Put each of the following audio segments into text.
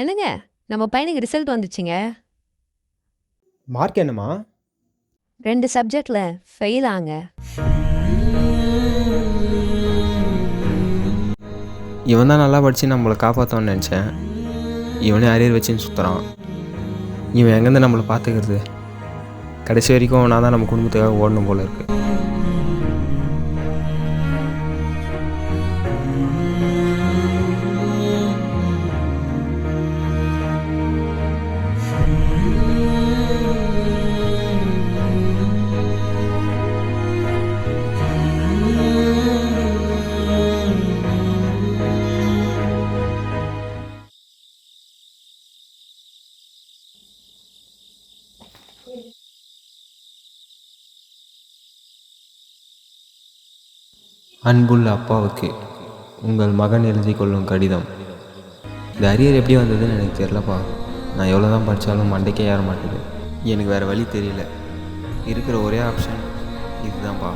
என்னங்க, நம்ம பையனுக்கு ரிசல்ட் வந்துச்சுங்க. மார்க் என்னம்மா? 2 சப்ஜெக்ட்ல ஃபெயில் ஆங்க. இவன் தான் நல்லா படித்து நம்மளை காப்பாற்றோன்னு நினச்சேன். இவனே அரியர் வச்சுன்னு சுற்றுறான். இவன் எங்கேருந்து நம்மளை பார்த்துக்கிறது? கடைசி வரைக்கும் நான் தான் நம்ம குடும்பத்துக்காக ஓடணும் போல இருக்கு. அன்புள்ள அப்பாவுக்கு உங்கள் மகன் எழுதி கொள்ளும் கடிதம். இந்த அரியர் எப்படி வந்ததுன்னு எனக்கு தெரிலப்பா. நான் எவ்வளோ தான் படித்தாலும் மண்டைக்கே ஏற மாட்டேது. எனக்கு வேறு வழி தெரியல. இருக்கிற ஒரே ஆப்ஷன் இதுதான்ப்பா.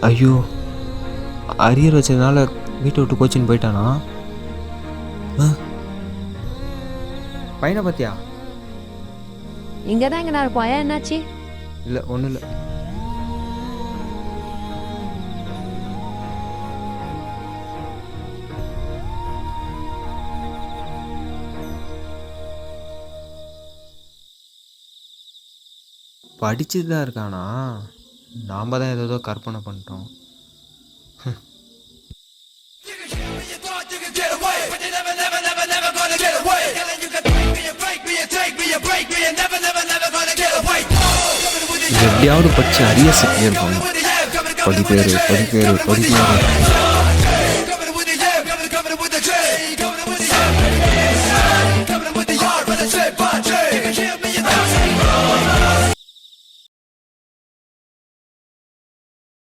ஐயோ, அரியர் வச்சதுனால வீட்டை விட்டு கோச்சின்னு போயிட்டானா? பையனை பார்த்தியா? இங்கே தான் இங்கே நான் இருப்போம். ஏன், என்னாச்சு? இல்லை, ஒன்றும் இல்லை. படிச்சுட்டு தான் இருக்கானா? நாம் தான் ஏதோ கற்பனை பண்ணிட்டோம். எப்படியாவது படிச்சு அரியர்ஸ் கிளியர் பண்ணும். படிப்பேரு படிப்பேரு படிப்பேரு.